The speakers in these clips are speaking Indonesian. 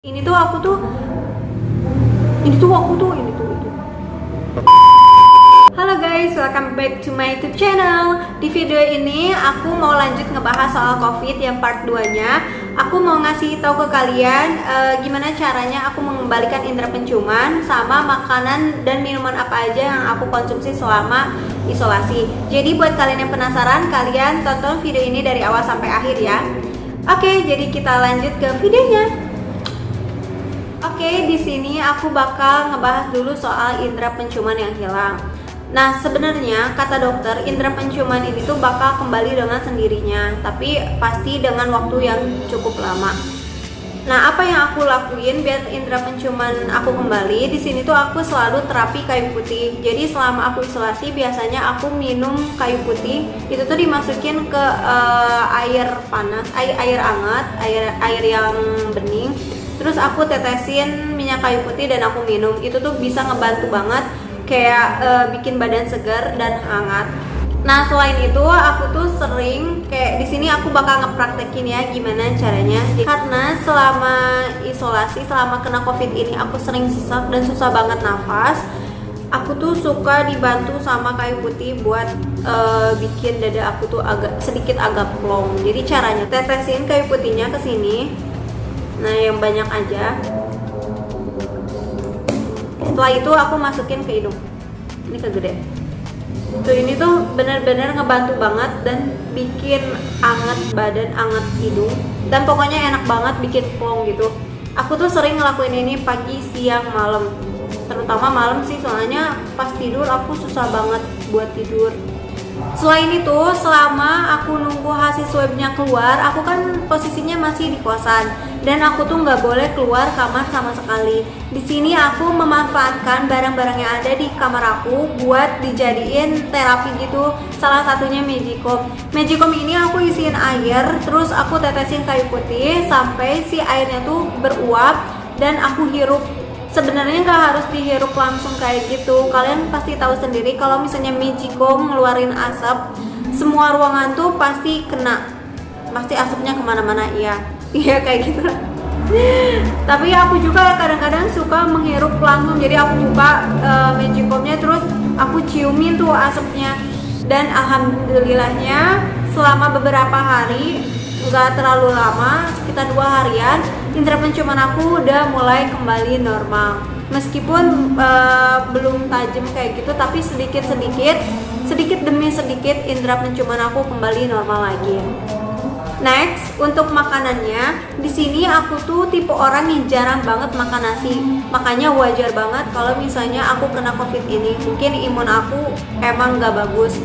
Ini tuh aku tuh ini tuh aku tuh ini tuh itu. Halo guys, welcome back to my YouTube channel. Di video ini aku mau lanjut ngebahas soal COVID yang part 2-nya. Aku mau ngasih tahu ke kalian gimana caranya aku mengembalikan indera penciuman sama makanan dan minuman apa aja yang aku konsumsi selama isolasi. Jadi buat kalian yang penasaran, kalian tonton video ini dari awal sampai akhir ya. Oke, jadi kita lanjut ke videonya. Oke, di sini aku bakal ngebahas dulu soal indera penciuman yang hilang. Nah, sebenarnya kata dokter, indera penciuman ini tuh bakal kembali dengan sendirinya, tapi pasti dengan waktu yang cukup lama. Nah, apa yang aku lakuin biar indera penciuman aku kembali? Di sini tuh aku selalu terapi kayu putih. Jadi selama aku isolasi, biasanya aku minum kayu putih. Itu tuh dimasukin ke air panas, air hangat, air yang bening. Terus aku tetesin minyak kayu putih dan aku minum. Itu tuh bisa ngebantu banget kayak bikin badan segar dan hangat. Nah, selain itu aku tuh sering kayak di sini aku bakal ngepraktekin ya gimana caranya. Karena selama isolasi, selama kena COVID ini aku sering sesak dan susah banget nafas. Aku tuh suka dibantu sama kayu putih buat bikin dada aku tuh sedikit agak plong. Jadi caranya tetesin kayu putihnya ke sini. Nah, yang banyak aja. Setelah itu aku masukin ke hidung. Ini kegede. Tuh, ini tuh bener-bener ngebantu banget dan bikin anget badan, anget hidung. Dan pokoknya enak banget, bikin plong gitu. Aku tuh sering ngelakuin ini pagi, siang, malam. Terutama malam sih, soalnya pas tidur aku susah banget buat tidur. Selain itu, selama aku nunggu hasil swabnya keluar, aku kan posisinya masih di kosan dan aku tuh nggak boleh keluar kamar sama sekali. Di sini aku memanfaatkan barang-barang yang ada di kamar aku buat dijadiin terapi gitu. Salah satunya Magicom. Magicom ini aku isiin air, terus aku tetesin kayu putih sampai si airnya tuh beruap dan aku hirup. Sebenarnya nggak harus dihirup langsung kayak gitu. Kalian pasti tahu sendiri kalau misalnya Magicom ngeluarin asap, semua ruangan tuh pasti kena, pasti asapnya kemana-mana. Iya kayak gitu. Tapi aku juga kadang-kadang suka menghirup langsung. Jadi aku buka Magicomnya, terus aku ciumin tuh asapnya. Dan alhamdulillahnya selama beberapa hari, nggak terlalu lama, sekitar 2 harian, indera penciuman aku udah mulai kembali normal. Meskipun belum tajam kayak gitu, tapi sedikit demi sedikit indera penciuman aku kembali normal lagi. Next, untuk makanannya, di sini aku tuh tipe orang yang jarang banget makan nasi. Makanya wajar banget kalau misalnya aku kena COVID ini. Mungkin imun aku emang nggak bagus.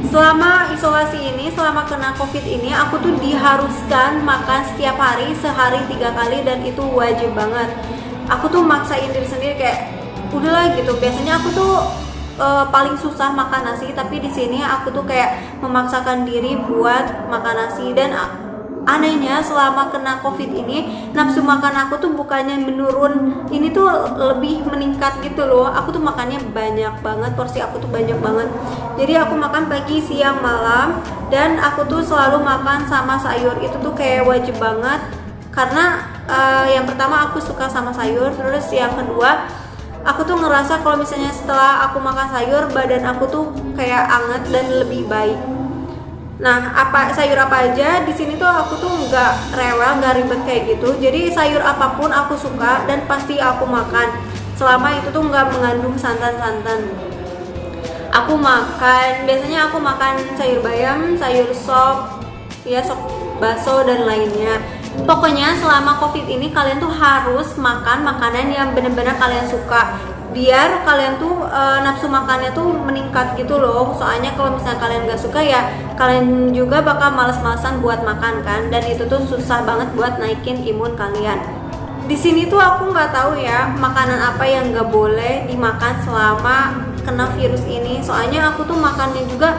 Selama isolasi ini, selama kena COVID ini, aku tuh diharuskan makan setiap hari, sehari 3 kali, dan itu wajib banget. Aku tuh maksain diri sendiri kayak udahlah gitu. Biasanya aku tuh paling susah makan nasi, tapi di sini aku tuh kayak memaksakan diri buat makan nasi. Dan anehnya selama kena COVID ini, nafsu makan aku tuh bukannya menurun, ini tuh lebih meningkat gitu loh. Aku tuh makannya banyak banget, porsi aku tuh banyak banget. Jadi aku makan pagi, siang, malam, dan aku tuh selalu makan sama sayur. Itu tuh kayak wajib banget, karena yang pertama aku suka sama sayur. Terus yang kedua, aku tuh ngerasa kalau misalnya setelah aku makan sayur, badan aku tuh kayak anget dan lebih baik. Nah, sayur apa aja di sini tuh aku tuh nggak rewel, nggak ribet kayak gitu. Jadi sayur apapun aku suka dan pasti aku makan. Selama itu tuh nggak mengandung santan-santan. Biasanya aku makan sayur bayam, sayur sop, ya sop bakso dan lainnya. Pokoknya selama COVID ini kalian tuh harus makan makanan yang benar-benar kalian suka, biar kalian tuh nafsu makannya tuh meningkat gitu loh. Soalnya kalau misalnya kalian gak suka, ya kalian juga bakal males-malesan buat makan kan, dan itu tuh susah banget buat naikin imun kalian. Di sini tuh aku nggak tahu ya makanan apa yang nggak boleh dimakan selama kena virus ini. Soalnya aku tuh makannya juga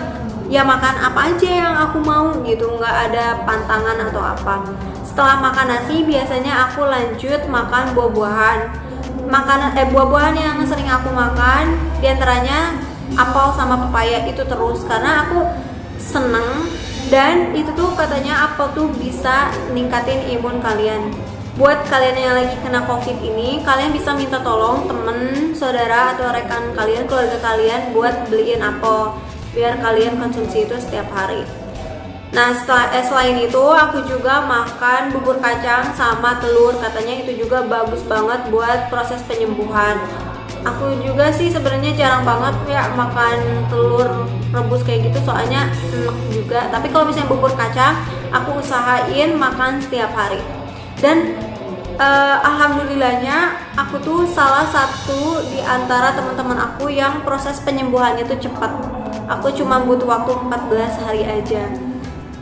ya makan apa aja yang aku mau gitu, nggak ada pantangan atau apa. Setelah makan nasi, biasanya aku lanjut makan buah-buahan. Buah-buahan yang sering aku makan diantaranya apel sama pepaya, itu terus karena aku seneng. Dan itu tuh katanya apel tuh bisa ningkatin imun kalian. buat kalian yang lagi kena COVID ini, kalian bisa minta tolong temen, saudara, atau rekan kalian, keluarga kalian buat beliin apel biar kalian konsumsi itu setiap hari. Nah selain itu aku juga makan bubur kacang sama telur, katanya itu juga bagus banget buat proses penyembuhan. Aku juga sih sebenarnya jarang banget ya makan telur rebus kayak gitu, soalnya enak juga. Tapi kalau misalnya bubur kacang, aku usahain makan setiap hari. Dan alhamdulillahnya aku tuh salah satu di antara teman-teman aku yang proses penyembuhannya tuh cepat. Aku cuma butuh waktu 14 hari aja.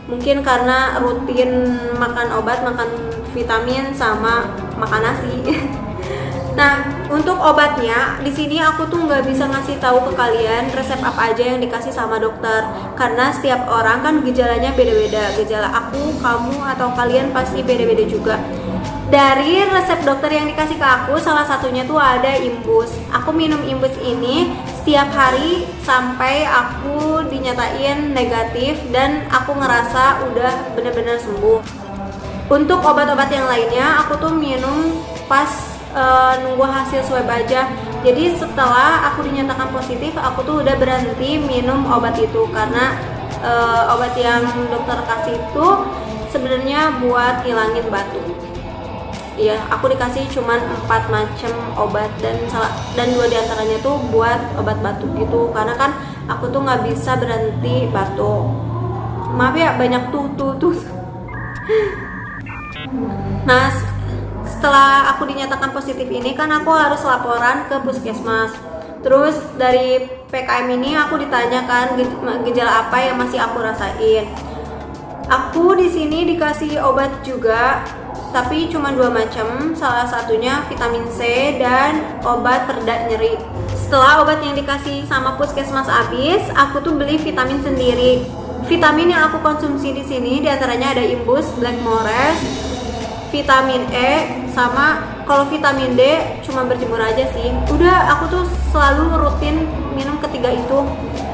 Mungkin karena rutin makan obat, makan vitamin sama makan nasi. Nah, untuk obatnya di sini aku tuh nggak bisa ngasih tahu ke kalian resep apa aja yang dikasih sama dokter, karena setiap orang kan gejalanya beda-beda. Gejala aku, kamu, atau kalian pasti beda-beda juga. Dari resep dokter yang dikasih ke aku, salah satunya tuh ada imbus. Aku minum imbus ini setiap hari sampai aku dinyatain negatif dan aku ngerasa udah bener-bener sembuh. Untuk obat-obat yang lainnya, aku tuh minum pas nunggu hasil swab aja. Jadi setelah aku dinyatakan positif, aku tuh udah berhenti minum obat itu, karena obat yang dokter kasih itu sebenarnya buat ngilangin batu. Iya, aku dikasih cuman 4 macam obat dan 2 diantaranya tuh buat obat batuk gitu, karena kan aku tuh nggak bisa berhenti batuk. Maaf ya, banyak tuh. Nah, setelah aku dinyatakan positif ini kan aku harus laporan ke puskesmas. Terus dari PKM ini aku ditanyakan gejala apa yang masih aku rasain. Aku di sini dikasih obat juga, tapi cuma 2 macam. Salah satunya vitamin C dan obat pereda nyeri. Setelah obat yang dikasih sama puskesmas habis, aku tuh beli vitamin sendiri. Vitamin yang aku konsumsi di sini diantaranya ada imbus, blackmores, vitamin E, sama kalau vitamin D cuma berjemur aja sih. Udah, aku tuh selalu rutin minum ketiga itu.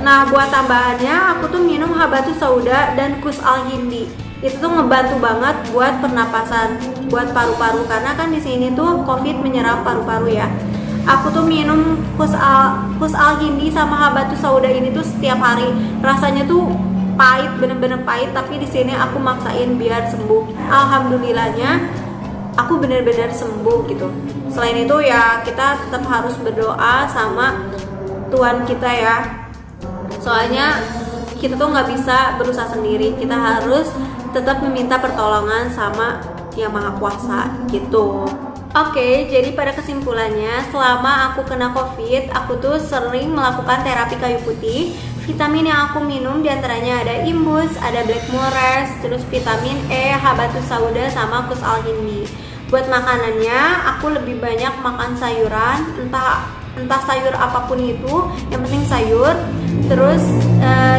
Nah, buat tambahannya aku tuh minum habatus sauda dan kus al hindi. Itu tuh ngebantu banget buat pernapasan, buat paru-paru, karena kan di sini tuh COVID menyerang paru-paru ya. Aku tuh minum kus al hindi sama habatus sauda ini tuh setiap hari. Rasanya tuh pahit, bener-bener pahit, tapi di sini aku maksain biar sembuh. Alhamdulillahnya aku bener-bener sembuh gitu. Selain itu ya kita tetap harus berdoa sama Tuhan kita ya, soalnya kita tuh nggak bisa berusaha sendiri, kita harus tetap meminta pertolongan sama Yang Maha Kuasa gitu. Oke, jadi pada kesimpulannya, selama aku kena COVID, aku tuh sering melakukan terapi kayu putih. Vitamin yang aku minum diantaranya ada imbus, ada blackmores, terus vitamin E, habatus sauda, sama kus al hindi. Buat makanannya, aku lebih banyak makan sayuran, entah sayur apapun itu, yang penting sayur. Terus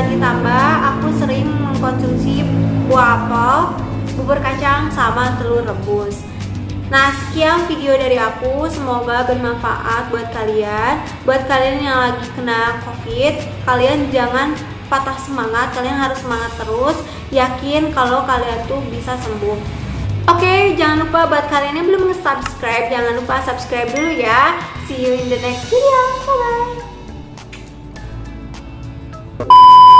ditambah aku sering mengkonsumsi buah apel, bubur kacang, sama telur rebus. Nah, sekian video dari aku, semoga bermanfaat buat kalian. Buat kalian yang lagi kena COVID, kalian jangan patah semangat, kalian harus semangat terus, yakin kalau kalian tuh bisa sembuh. Oke, jangan lupa buat kalian yang belum subscribe, jangan lupa subscribe dulu ya. See you in the next video, bye bye.